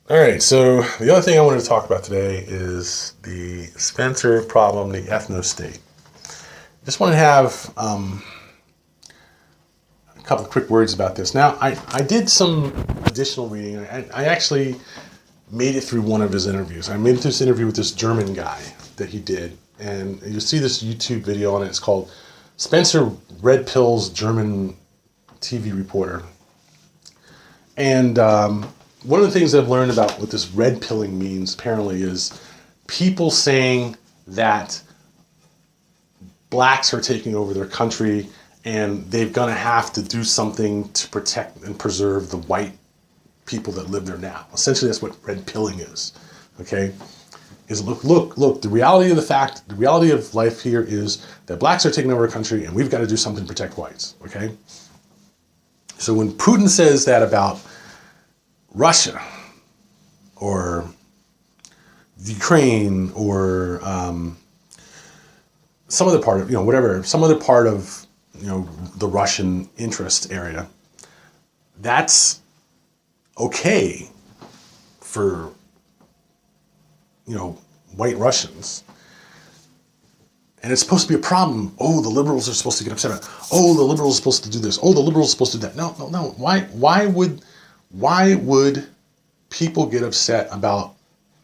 All right, so the other thing I wanted to talk about today is the Spencer problem, the ethno-state. Just want to have a couple of quick words about this. Now, I did some additional reading. I actually made it through one of his interviews. I made it through this interview with this German guy that he did, and you'll see this YouTube video on it. It's called Spencer Red Pills German TV Reporter. And one of the things I've learned about what this red pilling means, apparently, is people saying that blacks are taking over their country and they're going to have to do something to protect and preserve the white people that live there now. Essentially, that's what red pilling is. Okay? Is look, the reality of life here is that blacks are taking over our country and we've got to do something to protect whites. Okay? So when Putin says that about Russia or Ukraine or some other part of, some other part of, the Russian interest area, that's okay for, white Russians. And it's supposed to be a problem. Oh, the liberals are supposed to get upset about it. Oh, the liberals are supposed to do this. Oh, the liberals are supposed to do that. No. Why would people get upset about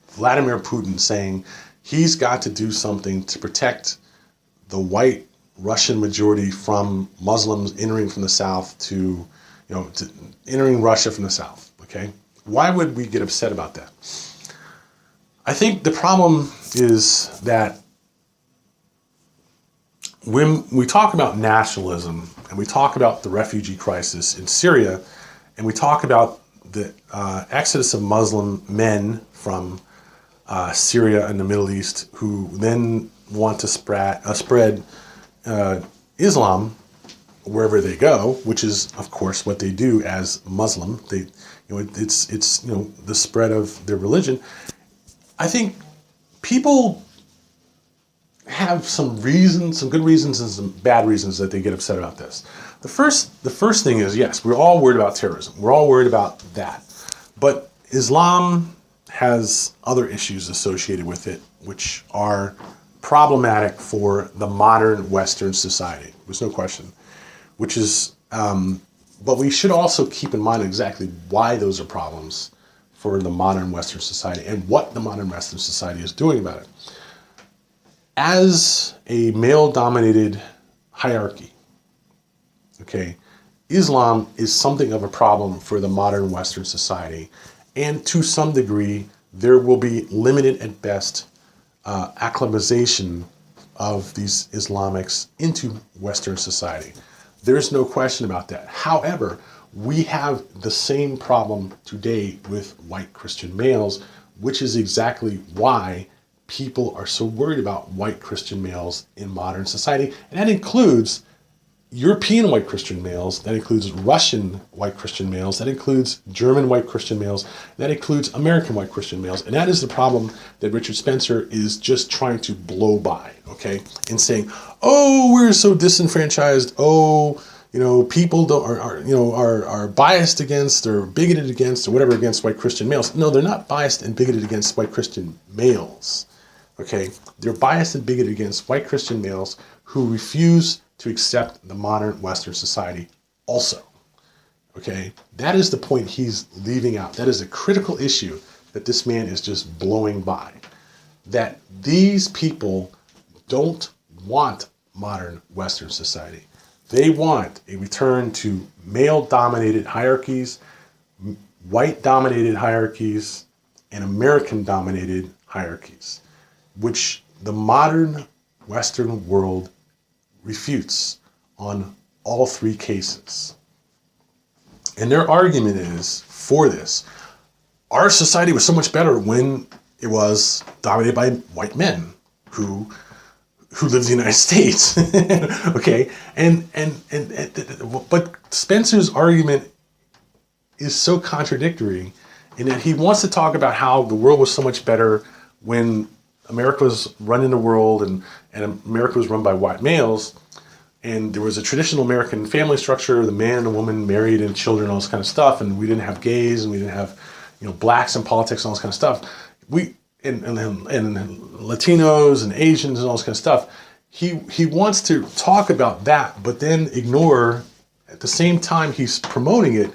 Vladimir Putin saying he's got to do something to protect the white Russian majority from Muslims entering from the south to entering Russia from the south? Okay, why would we get upset about that? I think the problem is that when we talk about nationalism and we talk about the refugee crisis in Syria and we talk about the exodus of Muslim men from Syria and the Middle East who then want to spread Islam wherever they go, which is, of course, what they do as Muslim. It's the spread of their religion. I think people have some good reasons and some bad reasons that they get upset about this. The first thing is, yes, we're all worried about terrorism. We're all worried about that. But Islam has other issues associated with it, which are problematic for the modern Western society. There's no question. Which is, but we should also keep in mind exactly why those are problems for the modern Western society and what the modern Western society is doing about it. As a male-dominated hierarchy, okay, Islam is something of a problem for the modern Western society, and to some degree, there will be limited at best acclimatization of these Islamics into Western society. There's no question about that. However, we have the same problem today with white Christian males, which is exactly why people are so worried about white Christian males in modern society. And that includes European white Christian males, that includes Russian white Christian males, that includes German white Christian males, that includes American white Christian males. And that is the problem that Richard Spencer is just trying to blow by, okay? And saying, oh, we're so disenfranchised, people are biased against or bigoted against or whatever against white Christian males. No, they're not biased and bigoted against white Christian males, okay? They're biased and bigoted against white Christian males who refuse to accept the modern Western society also, okay? That is the point he's leaving out. That is a critical issue that this man is just blowing by. That these people don't want modern Western society. They want a return to male-dominated hierarchies, white-dominated hierarchies, and American-dominated hierarchies, which the modern Western world refutes on all three cases. And their argument is, for this, our society was so much better when it was dominated by white men who lived in the United States. Okay? But Spencer's argument is so contradictory in that he wants to talk about how the world was so much better when America was running the world and America was run by white males, and there was a traditional American family structure, the man and the woman married and children, all this kind of stuff, and we didn't have gays and we didn't have blacks in politics and all this kind of stuff. And Latinos and Asians and all this kind of stuff. He wants to talk about that, but then ignore, at the same time he's promoting it,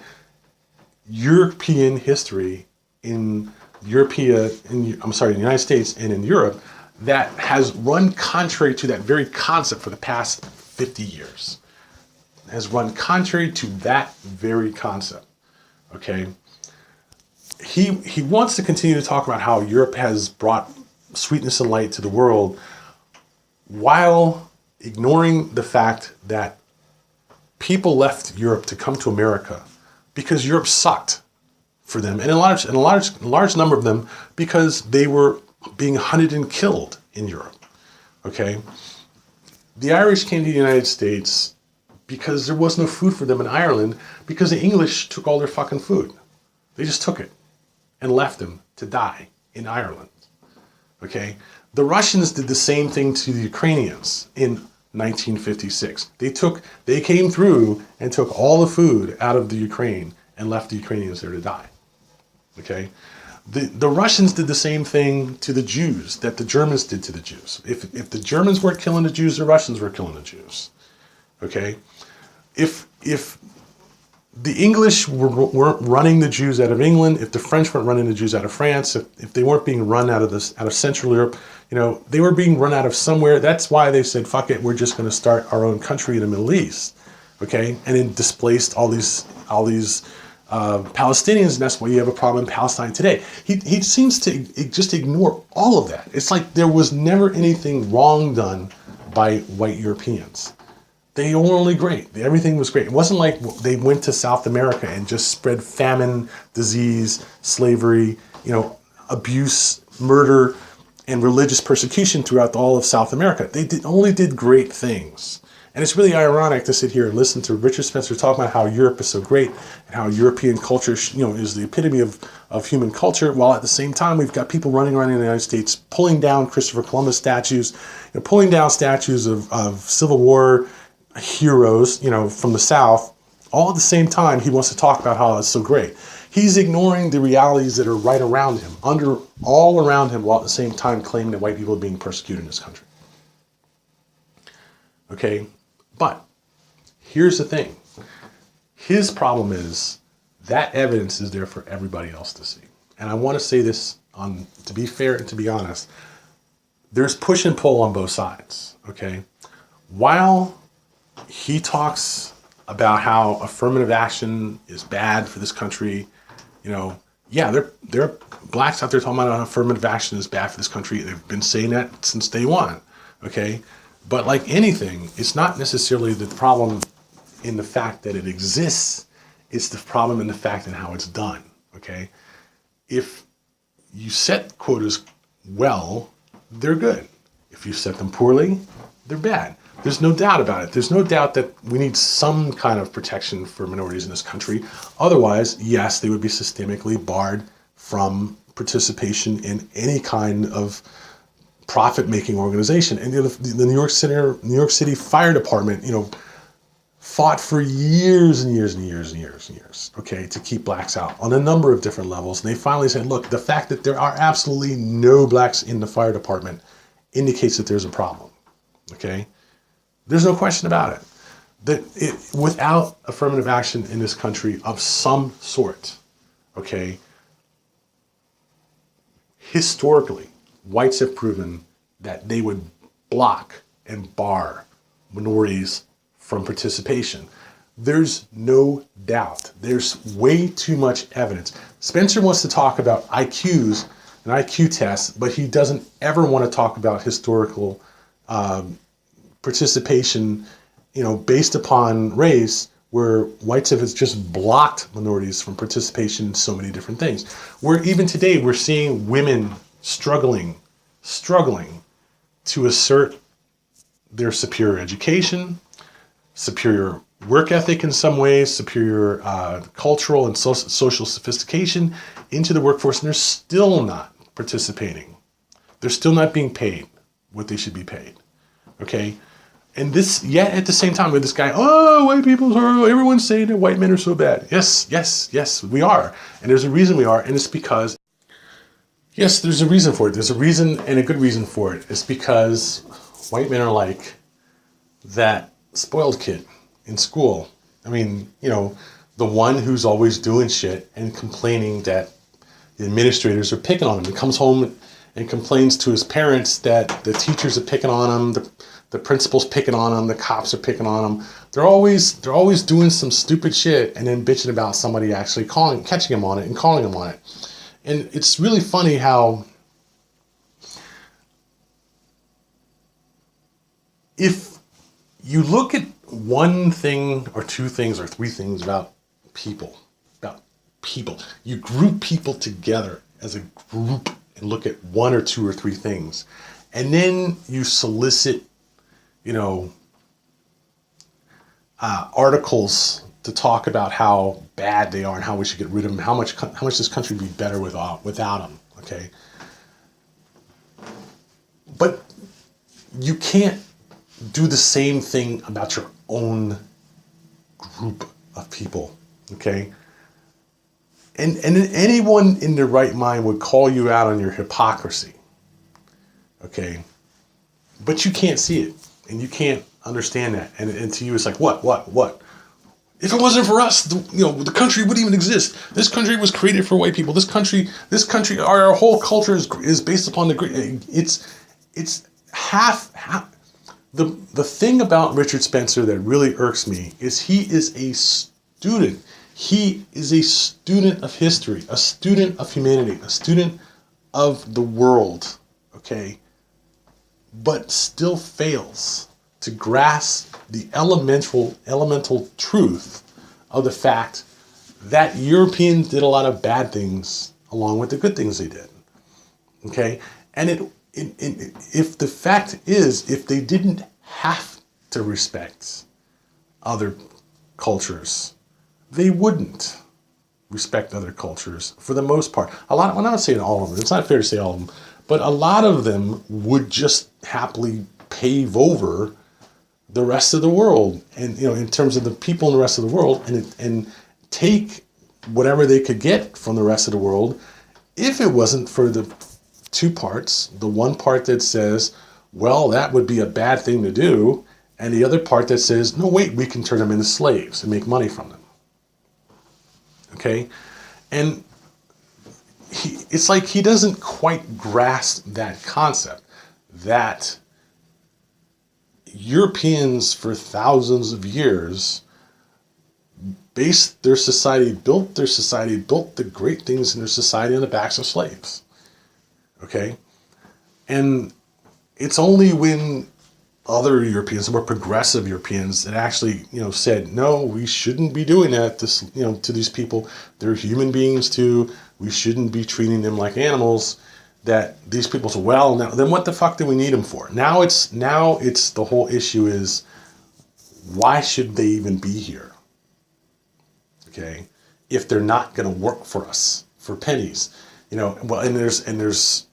European history in the United States and in Europe that has run contrary to that very concept for the past 50 years. Has run contrary to that very concept. Okay? He wants to continue to talk about how Europe has brought sweetness and light to the world while ignoring the fact that people left Europe to come to America because Europe sucked for them, and a large number of them because they were being hunted and killed in Europe. Okay? The Irish came to the United States because there was no food for them in Ireland because the English took all their fucking food. They just took it and left them to die in Ireland. Okay? The Russians did the same thing to the Ukrainians in 1956. They came through and took all the food out of the Ukraine and left the Ukrainians there to die. Okay? The Russians did the same thing to the Jews that the Germans did to the Jews. If the Germans weren't killing the Jews, the Russians were killing the Jews. Okay? If the English weren't running the Jews out of England, if the French weren't running the Jews out of France, if they weren't being run out of Central Europe, they were being run out of somewhere. That's why they said, fuck it, we're just going to start our own country in the Middle East. Okay? And then displaced all these Palestinians, and that's why you have a problem in Palestine today. He seems to just ignore all of that. It's like there was never anything wrong done by white Europeans. They were only great. Everything was great. It wasn't like they went to South America and just spread famine, disease, slavery, abuse, murder, and religious persecution throughout all of South America. They only did great things. And it's really ironic to sit here and listen to Richard Spencer talk about how Europe is so great and how European culture, is the epitome of human culture, while at the same time we've got people running around in the United States pulling down Christopher Columbus statues, pulling down statues of Civil War heroes, from the South. All at the same time, he wants to talk about how it's so great. He's ignoring the realities that are right around him, all around him, while at the same time claiming that white people are being persecuted in this country. Okay? But here's the thing. His problem is that evidence is there for everybody else to see. And I want to say this to be fair and to be honest, there's push and pull on both sides. Okay? While he talks about how affirmative action is bad for this country, there are blacks out there talking about how affirmative action is bad for this country. They've been saying that since day one. Okay? But like anything, it's not necessarily the problem in the fact that it exists. It's the problem in the fact and how it's done. Okay? If you set quotas well, they're good. If you set them poorly, they're bad. There's no doubt about it. There's no doubt that we need some kind of protection for minorities in this country. Otherwise, yes, they would be systemically barred from participation in any kind of profit-making organization. And the New York City Fire Department, fought for years and years and years and years and years, okay, to keep blacks out on a number of different levels. And they finally said, look, the fact that there are absolutely no blacks in the fire department indicates that there's a problem, okay? There's no question about it. Without affirmative action in this country of some sort, okay, historically, whites have proven that they would block and bar minorities from participation. There's no doubt. There's way too much evidence. Spencer wants to talk about IQs and IQ tests, but he doesn't ever want to talk about historical participation, based upon race, where whites have just blocked minorities from participation in so many different things. Where even today we're seeing women struggling to assert their superior education, superior work ethic in some ways, superior cultural and social sophistication into the workforce, and they're still not participating. They're still not being paid what they should be paid. Okay? And this, yet at the same time, with this guy, oh, white people are, everyone's saying that white men are so bad. Yes, yes, yes, we are. And there's a reason we are, and it's because, yes, there's a reason for it. There's a reason, and a good reason for it. It's because white men are like that spoiled kid in school. I mean, the one who's always doing shit and complaining that the administrators are picking on him. He comes home and complains to his parents that the teachers are picking on him, the principal's picking on him, the cops are picking on him. They're always doing some stupid shit and then bitching about somebody actually catching him on it and calling him on it. And it's really funny how if you look at one thing or two things or three things about people, you group people together as a group and look at one or two or three things, and then you solicit, articles to talk about how bad they are and how we should get rid of them, how much this country would be better without them. Okay, but you can't do the same thing about your own group of people. Okay. And anyone in their right mind would call you out on your hypocrisy. Okay. But you can't see it and you can't understand that. And to you, it's like, what? If it wasn't for us, the country wouldn't even exist. This country was created for white people. This country, our whole culture is based upon it's half. The thing about Richard Spencer that really irks me is he is a student. He is a student of history, a student of humanity, a student of the world, okay? But still fails to grasp the elemental truth of the fact that Europeans did a lot of bad things along with the good things they did, okay? And if the fact is, if they didn't have to respect other cultures, they wouldn't respect other cultures for the most part. I'm not saying all of them. It's not fair to say all of them, but a lot of them would just happily pave over the rest of the world, and in terms of the people in the rest of the world, and take whatever they could get from the rest of the world, if it wasn't for the two parts. The one part that says, well, that would be a bad thing to do, and the other part that says, no, wait, we can turn them into slaves and make money from them. Okay? And it's like he doesn't quite grasp that concept, that Europeans for thousands of years built their society, built the great things in their society on the backs of slaves. Okay? And it's only when other Europeans, more progressive Europeans, that actually, said, no, we shouldn't be doing that to these people. They're human beings too. We shouldn't be treating them like animals. That these people say, well, now then what the fuck do we need them for? Now it's the whole issue is, why should they even be here? Okay? If they're not going to work for us for pennies. Well, and there's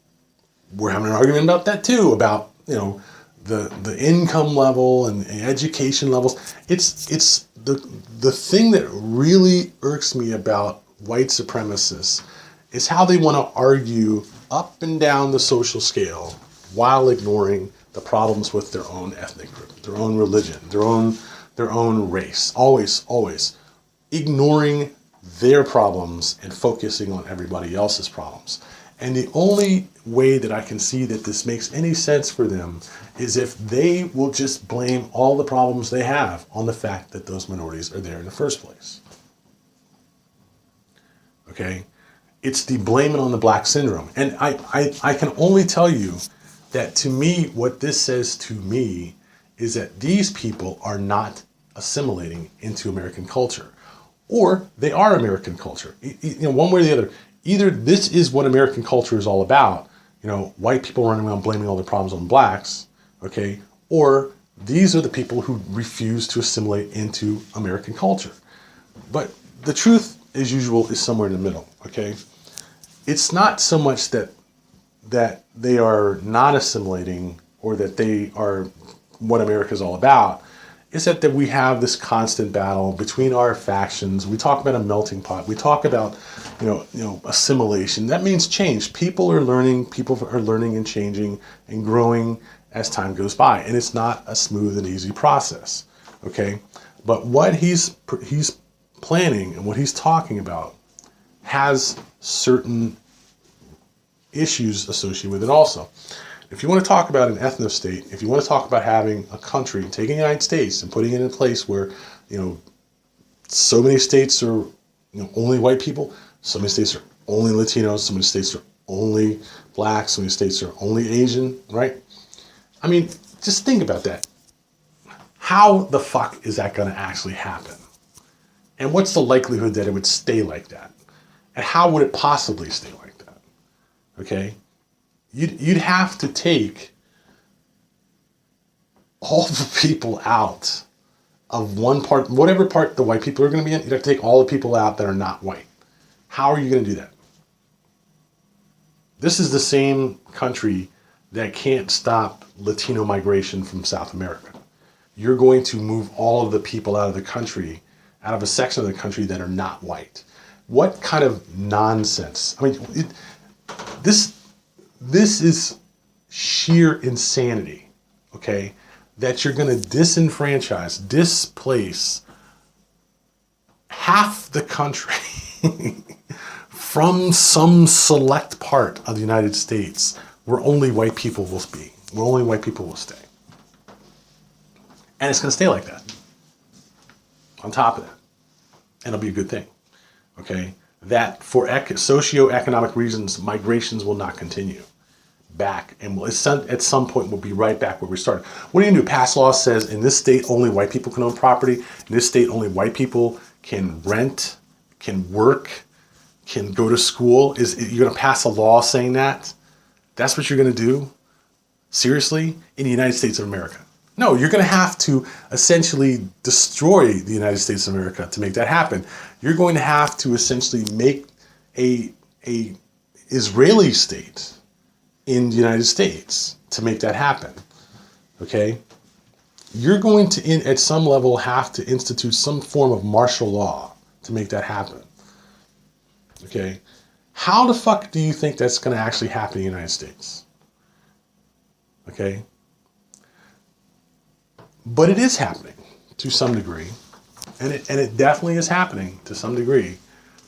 we're having an argument about that too, about, the income level and education levels. It's the thing that really irks me about white supremacists is how they want to argue up and down the social scale while ignoring the problems with their own ethnic group, their own religion, their own race. Always ignoring their problems and focusing on everybody else's problems. And the only way that I can see that this makes any sense for them is if they will just blame all the problems they have on the fact that those minorities are there in the first place. Okay? It's the blame it on the black syndrome. And I can only tell you that, to me, what this says to me is that these people are not assimilating into American culture. Or they are American culture. One way or the other. Either this is what American culture is all about, white people running around blaming all the problems on blacks, okay? Or these are the people who refuse to assimilate into American culture. But the truth, as usual, is somewhere in the middle, okay? It's not so much that they are not assimilating or that they are what America is all about, is that we have this constant battle between our factions. We talk about a melting pot. We talk about, assimilation. That means change. People are learning and changing and growing as time goes by. And it's not a smooth and easy process. Okay? But what he's planning and what he's talking about has certain issues associated with it also. If you want to talk about an ethnostate, if you want to talk about having a country, taking the United States and putting it in a place where, so many states are, only white people, so many states are only Latinos, so many states are only black, so many states are only Asian, right? I mean, just think about that. How the fuck is that going to actually happen? And what's the likelihood that it would stay like that? And how would it possibly stay like that? Okay? You'd have to take all the people out of one part, whatever part the white people are going to be in, you'd have to take all the people out that are not white. How are you going to do that? This is the same country that can't stop Latino migration from South America. You're going to move all of the people out of the country, out of a section of the country that are not white. What kind of nonsense? I mean, this is sheer insanity, okay? That you're going to displace half the country from some select part of the United States where only white people will be, where only white people will stay. And it's going to stay like that. On top of that. And it'll be a good thing, okay? That for socioeconomic reasons, migrations will not continue back, and at some point we'll be right back where we started. What are you going to do? Pass law says in this state only white people can own property. In this state only white people can rent, can work, can go to school. You're going to pass a law saying that? That's what you're going to do? Seriously? In the United States of America? No, you're going to have to essentially destroy the United States of America to make that happen. You're going to have to essentially make a Israeli state in the United States to make that happen. Okay? You're going to, at some level, have to institute some form of martial law to make that happen. Okay? How the fuck do you think that's going to actually happen in the United States? Okay? But it is happening to some degree. And it definitely is happening to some degree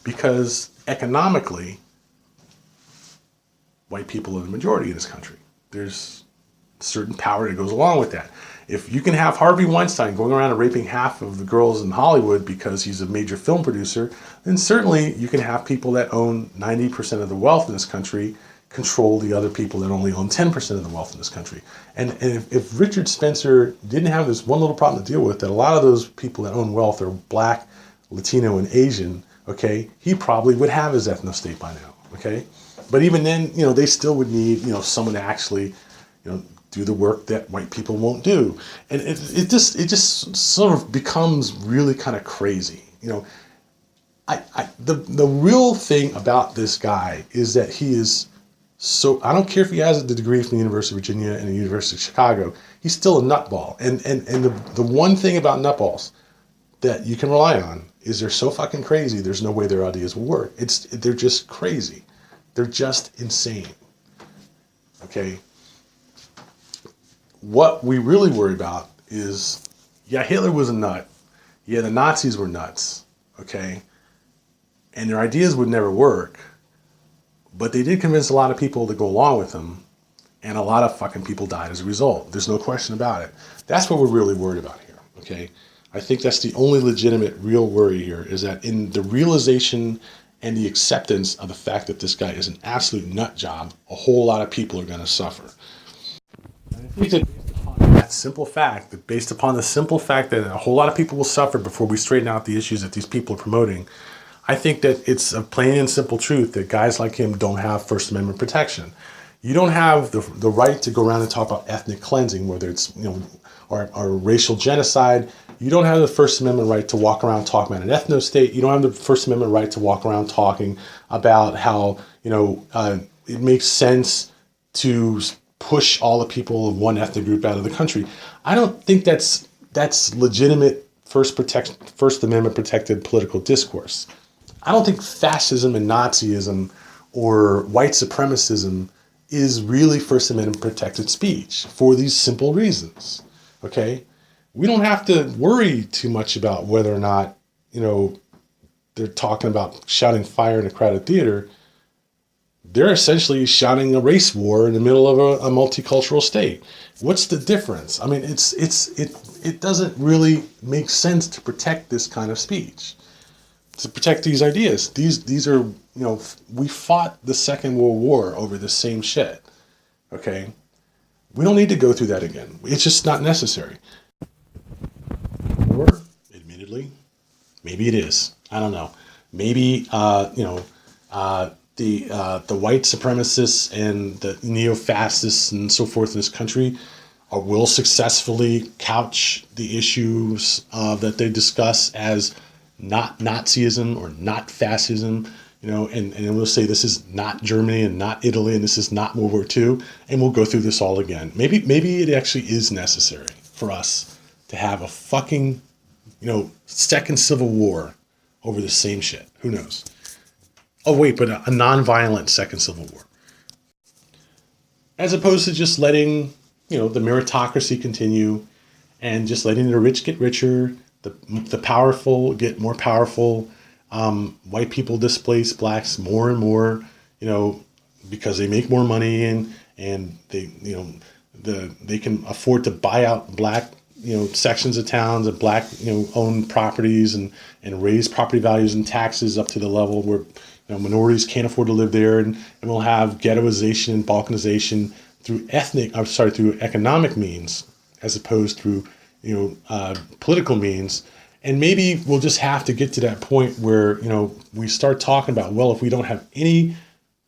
because economically, white people are the majority in this country. There's certain power that goes along with that. If you can have Harvey Weinstein going around and raping half of the girls in Hollywood because he's a major film producer, then certainly you can have people that own 90% of the wealth in this country control the other people that only own 10% of the wealth in this country. And if Richard Spencer didn't have this one little problem to deal with, that a lot of those people that own wealth are black, Latino, and Asian, okay, he probably would have his ethnostate by now, okay? But even then, they still would need, someone to actually, do the work that white people won't do. And it just sort of becomes really kind of crazy. The real thing about this guy is that he is so, I don't care if he has the degree from the University of Virginia and the University of Chicago, he's still a nutball. And the one thing about nutballs that you can rely on is they're so fucking crazy, there's no way their ideas will work. They're just crazy. They're just insane. Okay? What we really worry about is, yeah, Hitler was a nut. Yeah, the Nazis were nuts. Okay? And their ideas would never work. But they did convince a lot of people to go along with them. And a lot of fucking people died as a result. There's no question about it. That's what we're really worried about here. Okay? I think that's the only legitimate real worry here, is that in the realization and the acceptance of the fact that this guy is an absolute nut job, a whole lot of people are going to suffer. And I think that based upon the simple fact that a whole lot of people will suffer before we straighten out the issues that these people are promoting, I think that it's a plain and simple truth that guys like him don't have First Amendment protection. You don't have the right to go around and talk about ethnic cleansing, whether it's or racial genocide. You don't have the First Amendment right to walk around talking about an ethno-state. You don't have the First Amendment right to walk around talking about how it makes sense to push all the people of one ethnic group out of the country. I don't think that's legitimate First Amendment protected political discourse. I don't think fascism and Nazism or white supremacism is really First Amendment protected speech for these simple reasons. Okay? We don't have to worry too much about whether or not, they're talking about shouting fire in a crowded theater. They're essentially shouting a race war in the middle of a multicultural state. What's the difference? I mean, it doesn't really make sense to protect this kind of speech, to protect these ideas. These are, we fought the Second World War over the same shit. Okay? We don't need to go through that again. It's just not necessary. Or, admittedly, maybe it is. I don't know. Maybe, the white supremacists and the neo-fascists and so forth in this country will successfully couch the issues that they discuss as not Nazism or not fascism, and we'll say this is not Germany and not Italy and this is not World War II, and we'll go through this all again. Maybe it actually is necessary for us to have a fucking, second civil war over the same shit. Who knows? Oh, wait, but a non-violent second civil war. As opposed to just letting, the meritocracy continue and just letting the rich get richer, the powerful get more powerful, white people displace blacks more and more, because they make more money and they, they can afford to buy out black, sections of towns and black, owned properties and raise property values and taxes up to the level where, minorities can't afford to live there, and we'll have ghettoization and balkanization through through economic means as opposed through, political means. And maybe we'll just have to get to that point where, we start talking about, well, if we don't have any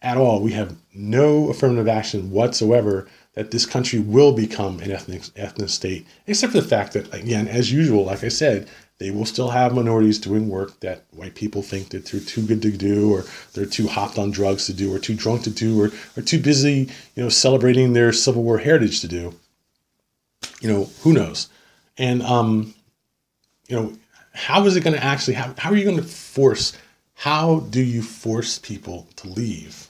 at all, we have no affirmative action whatsoever, that this country will become an ethnostate, except for the fact that, again, as usual, like I said, they will still have minorities doing work that white people think that they're too good to do, or they're too hopped on drugs to do, or too drunk to do, or too busy, celebrating their Civil War heritage to do. Who knows? And, how is it going to actually happen? How do you force people to leave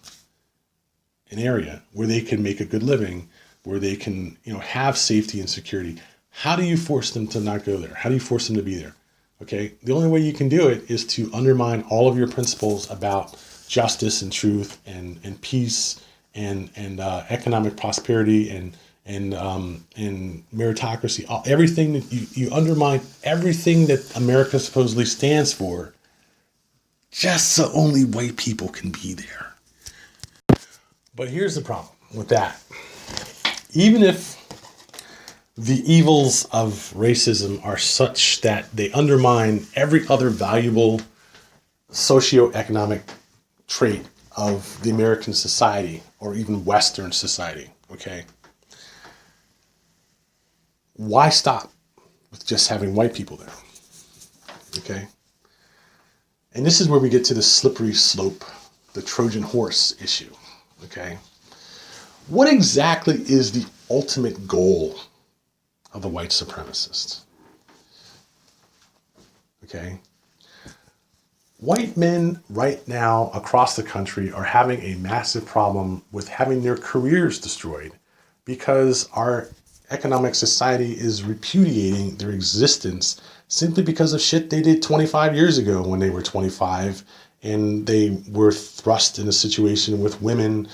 an area where they can make a good living, where they can, have safety and security? How do you force them to not go there? How do you force them to be there? Okay, the only way you can do it is to undermine all of your principles about justice and truth and peace and economic prosperity and meritocracy. Everything that you undermine, everything that America supposedly stands for, just so only white people can be there. But here's the problem with that. Even if the evils of racism are such that they undermine every other valuable socioeconomic trait of the American society or even Western society, okay? Why stop with just having white people there? Okay? And this is where we get to the slippery slope, the Trojan horse issue. Okay? What exactly is the ultimate goal of the white supremacist? Okay? White men right now across the country are having a massive problem with having their careers destroyed because our economic society is repudiating their existence simply because of shit they did 25 years ago when they were 25 and they were thrust in a situation with women,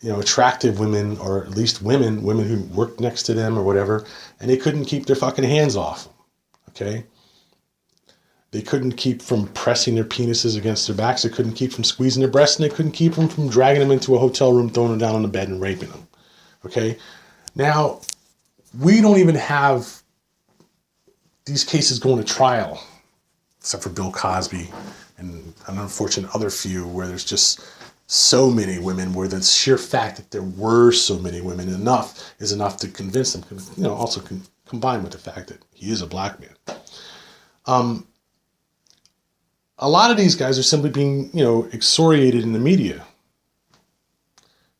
attractive women, or at least women who worked next to them or whatever, and they couldn't keep their fucking hands off them, okay? They couldn't keep from pressing their penises against their backs, they couldn't keep from squeezing their breasts, and they couldn't keep them from dragging them into a hotel room, throwing them down on the bed and raping them, okay? Now, we don't even have these cases going to trial, except for Bill Cosby and an unfortunate other few where there's just so many women, where the sheer fact that there were so many women is enough to convince them, also combined with the fact that he is a black man. A lot of these guys are simply being, excoriated in the media.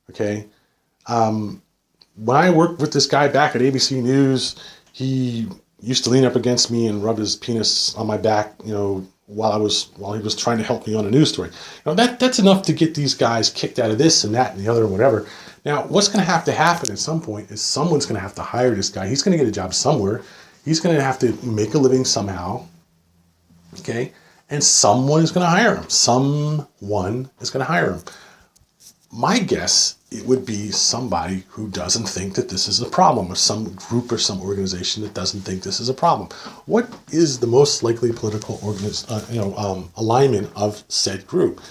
Okay? when I worked with this guy back at ABC News, he used to lean up against me and rub his penis on my back, while he was trying to help me on a news story. That's enough to get these guys kicked out of this and that and the other and whatever. Now, what's going to happen at some point is someone's going to have to hire this guy. He's going to get a job somewhere. He's going to have to make a living somehow. Okay? And someone is going to hire him. Someone is going to hire him. My guess, it would be somebody who doesn't think that this is a problem, or some group or some organization that doesn't think this is a problem. What is the most likely political alignment of said group?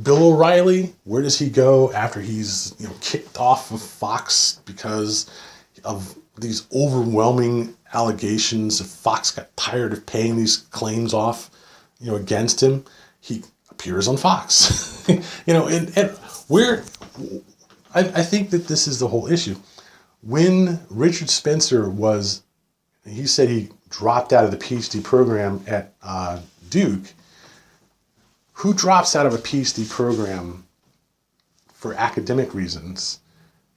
Bill O'Reilly, where does he go after he's kicked off of Fox because of these overwhelming allegations? If Fox got tired of paying these claims off, against him, he appears on Fox. and where I think that this is the whole issue. When Richard Spencer he said he dropped out of the PhD program at Duke. Who drops out of a PhD program for academic reasons?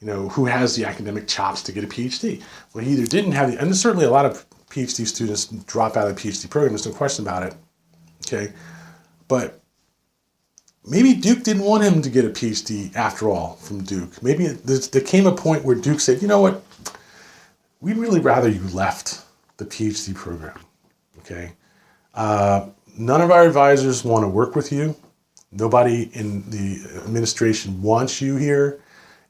Who has the academic chops to get a PhD? Well, he either didn't have and certainly a lot of PhD students drop out of the PhD program. There's no question about it. Okay, but maybe Duke didn't want him to get a PhD after all from Duke. Maybe there came a point where Duke said, you know what, we'd really rather you left the PhD program. Okay. None of our advisors want to work with you. Nobody in the administration wants you here.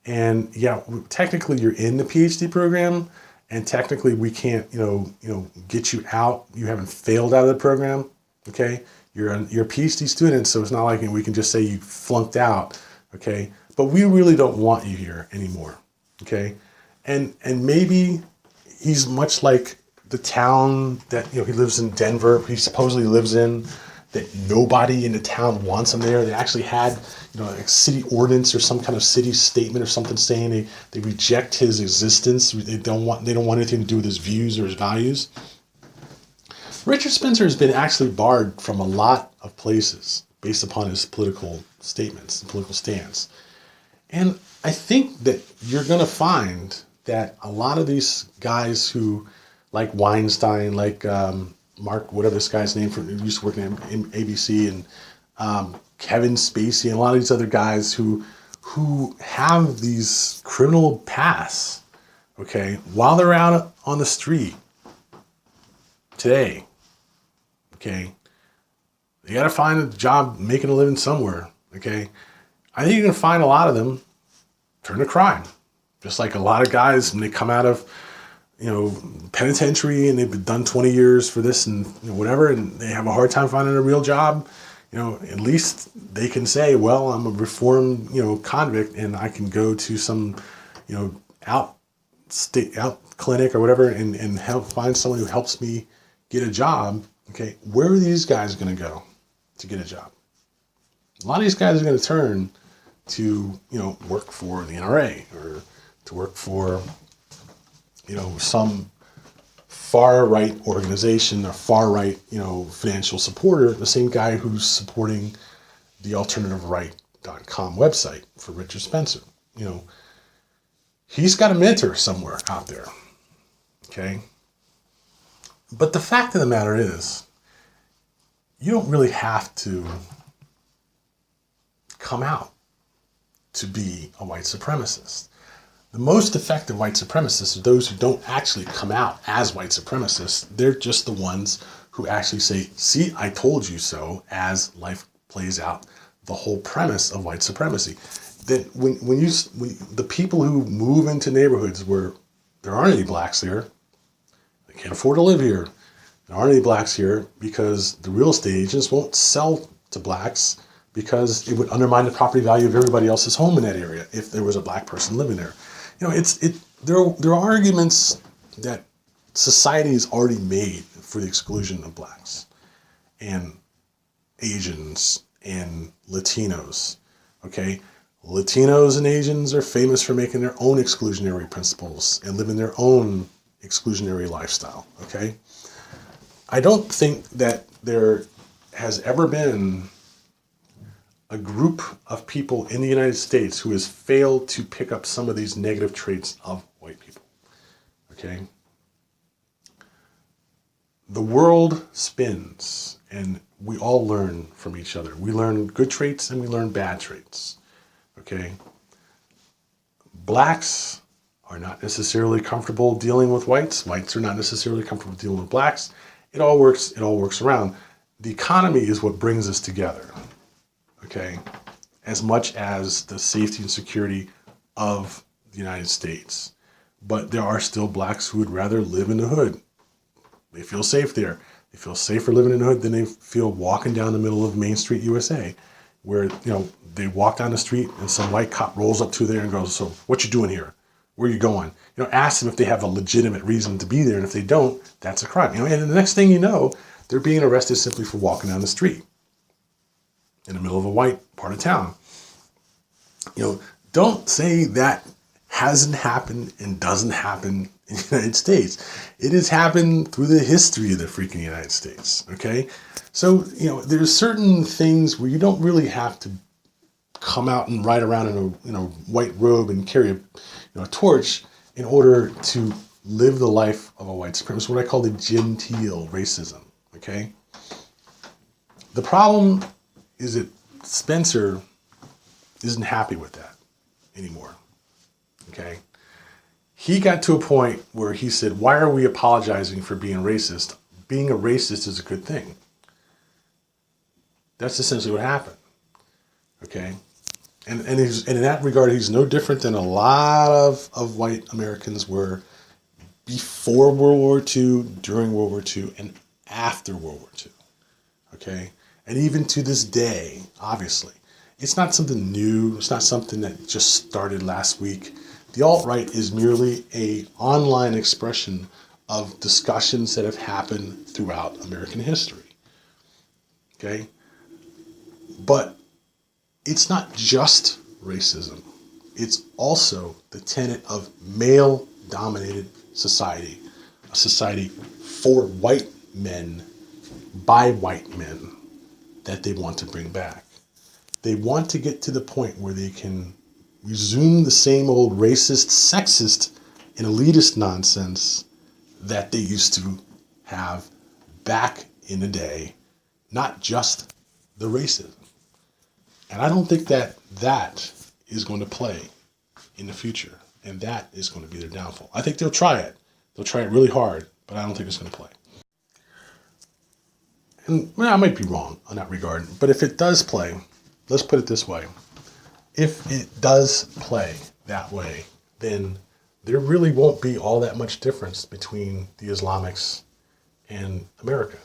And yeah, technically you're in the PhD program, and technically we can't, get you out. You haven't failed out of the program. Okay. You're a PhD student, so it's not like we can just say you flunked out. Okay. But we really don't want you here anymore. Okay. And maybe he's much like the town that he lives in, Denver, he supposedly lives in, that nobody in the town wants him there. They actually had a city ordinance or some kind of city statement or something saying they reject his existence. They don't want anything to do with his views or his values. Richard Spencer has been actually barred from a lot of places based upon his political statements and political stance. And I think that you're going to find that a lot of these guys who, like Weinstein, like Mark, whatever this guy's name, who used to work in ABC, and Kevin Spacey, and a lot of these other guys who have these criminal pasts, okay, while they're out on the street today, okay, they got to find a job making a living somewhere, okay. I think you're going to find a lot of them turn to crime, just like a lot of guys when they come out of penitentiary and they've been done 20 years for this and whatever, and they have a hard time finding a real job. At least they can say, well, I'm a reformed, convict, and I can go to some, out clinic or whatever and help find someone who helps me get a job. Okay. Where are these guys going to go to get a job? A lot of these guys are going to turn to, work for the NRA or to work for, some far right organization or far right, financial supporter, the same guy who's supporting the alternativeright.com website for Richard Spencer. He's got a mentor somewhere out there. Okay. But the fact of the matter is, you don't really have to come out to be a white supremacist. The most effective white supremacists are those who don't actually come out as white supremacists. They're just the ones who actually say, see, I told you so, as life plays out. The whole premise of white supremacy. That when the people who move into neighborhoods where there aren't any blacks there, they can't afford to live here. There aren't any blacks here because the real estate agents won't sell to blacks because it would undermine the property value of everybody else's home in that area if there was a black person living there. There are arguments that society has already made for the exclusion of blacks and Asians and Latinos. Okay, Latinos and Asians are famous for making their own exclusionary principles and living their own exclusionary lifestyle. Okay, I don't think that there has ever been a group of people in the United States who has failed to pick up some of these negative traits of white people. Okay? The world spins, and we all learn from each other. We learn good traits and we learn bad traits. Okay? Blacks are not necessarily comfortable dealing with whites. Whites are not necessarily comfortable dealing with blacks. It all works around. The economy is what brings us together. Okay? As much as the safety and security of the United States. But there are still blacks who would rather live in the hood. They feel safe there. They feel safer living in the hood than they feel walking down the middle of Main Street, USA, where, they walk down the street and some white cop rolls up to there and goes, "So what you doing here? Where you going?" Ask them if they have a legitimate reason to be there. And if they don't, that's a crime. And the next thing you know, they're being arrested simply for walking down the street in the middle of a white part of town. Don't say that hasn't happened and doesn't happen in the United States. It has happened through the history of the freaking United States. Okay? So, there's certain things where you don't really have to come out and ride around in a white robe and carry a torch in order to live the life of a white supremacist, what I call the genteel racism. Okay? The problem is that Spencer isn't happy with that anymore. Okay? He got to a point where he said, "Why are we apologizing for being racist? Being a racist is a good thing." That's essentially what happened. Okay? And in that regard, he's no different than a lot of white Americans were before World War II, during World War II, and after World War II. Okay? And even to this day, obviously. It's not something new. It's not something that just started last week. The alt-right is merely an online expression of discussions that have happened throughout American history. Okay? But it's not just racism. It's also the tenet of male-dominated society. A society for white men, by white men, that they want to bring back. They want to get to the point where they can resume the same old racist, sexist, and elitist nonsense that they used to have back in the day, not just the racism. And I don't think that is going to play in the future, and that is going to be their downfall. I think they'll try it. They'll try it really hard, but I don't think it's going to play. And I might be wrong on that regard, but if it does play, let's put it this way. If it does play that way, then there really won't be all that much difference between the Islamics and America.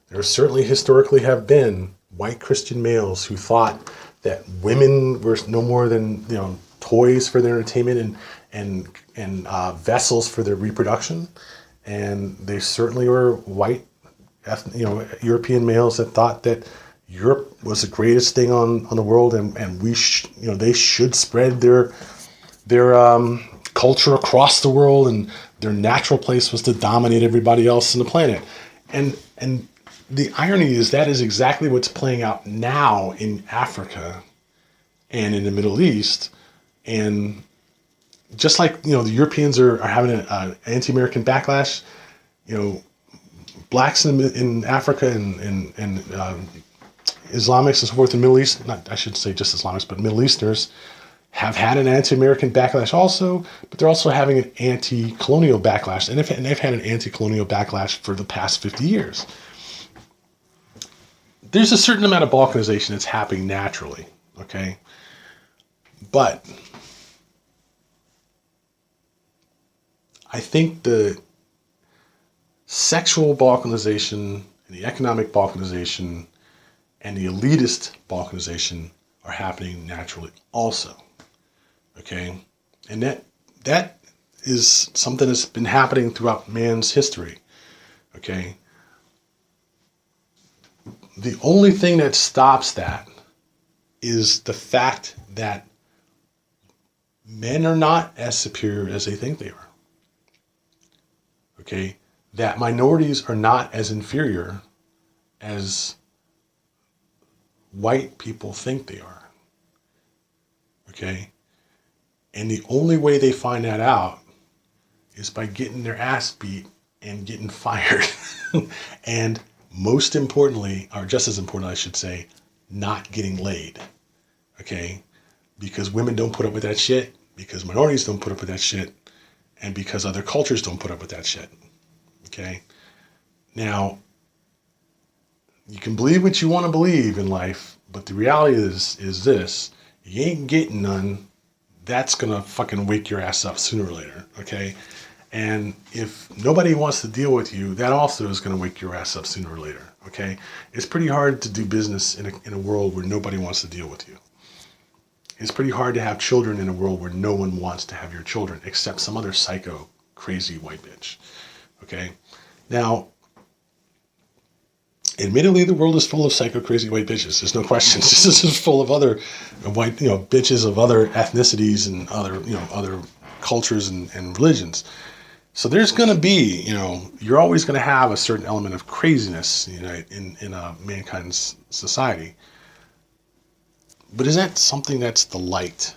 There certainly historically have been white Christian males who thought that women were no more than toys for their entertainment and vessels for their reproduction, and they certainly were white, European males that thought that Europe was the greatest thing on the world, and they should spread their culture across the world, and their natural place was to dominate everybody else on the planet. And the irony is that is exactly what's playing out now in Africa and in the Middle East. And just like, the Europeans are having an anti-American backlash, blacks in Africa and Islamics and so forth in the Middle East, I shouldn't say just Islamics, but Middle Easterners have had an anti-American backlash also, but they're also having an anti-colonial backlash. And they've had an anti-colonial backlash for the past 50 years. There's a certain amount of balkanization that's happening naturally, okay? But I think the sexual balkanization and the economic balkanization and the elitist balkanization are happening naturally also, okay? And that is something that's been happening throughout man's history, okay? The only thing that stops that is the fact that men are not as superior as they think they are. Okay? That minorities are not as inferior as white people think they are. Okay? And the only way they find that out is by getting their ass beat and getting fired. And most importantly, or just as important, I should say, not getting laid. Okay? Because women don't put up with that shit, because minorities don't put up with that shit, and because other cultures don't put up with that shit. Okay? Now, you can believe what you want to believe in life, but the reality is this: you ain't getting none. That's gonna fucking wake your ass up sooner or later, okay? And if nobody wants to deal with you, that also is gonna wake your ass up sooner or later, okay? It's pretty hard to do business in a world where nobody wants to deal with you. It's pretty hard to have children in a world where no one wants to have your children, except some other psycho, crazy white bitch, okay? Now, admittedly, the world is full of psycho crazy white bitches. There's no question. This is full of other white, bitches of other ethnicities and other cultures and religions. So there's going to be, you're always going to have a certain element of craziness, in mankind's society. But is that something that's the light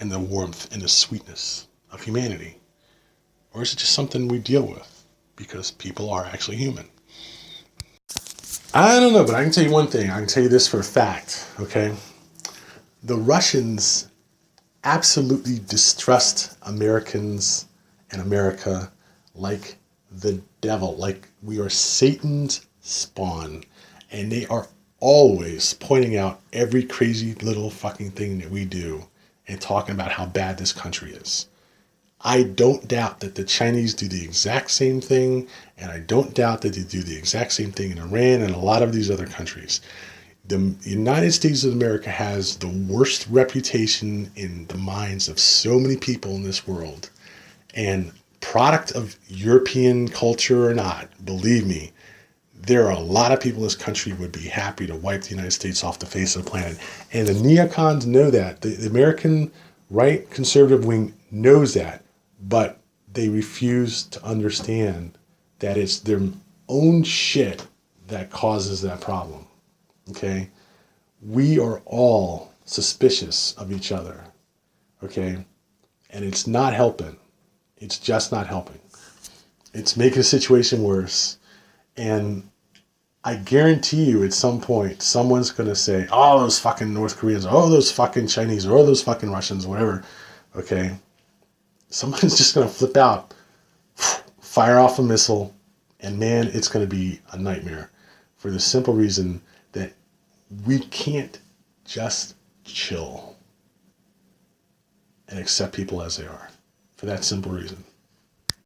and the warmth and the sweetness of humanity? Or is it just something we deal with because people are actually human? I don't know, but I can tell you one thing. I can tell you this for a fact, okay? The Russians absolutely distrust Americans and America like the devil, like we are Satan's spawn. And they are always pointing out every crazy little fucking thing that we do and talking about how bad this country is. I don't doubt that the Chinese do the exact same thing, and I don't doubt that they do the exact same thing in Iran and a lot of these other countries. The United States of America has the worst reputation in the minds of so many people in this world. And product of European culture or not, believe me, there are a lot of people in this country would be happy to wipe the United States off the face of the planet. And the neocons know that. The American right conservative wing knows that. But they refuse to understand that it's their own shit that causes that problem. Okay? We are all suspicious of each other. Okay? And it's not helping. It's just not helping. It's making the situation worse. And I guarantee you at some point, someone's going to say, oh, those fucking North Koreans, oh, those fucking Chinese, or oh, those fucking Russians, whatever. Okay? Someone's just going to flip out, fire off a missile, and man, it's going to be a nightmare for the simple reason that we can't just chill and accept people as they are for that simple reason.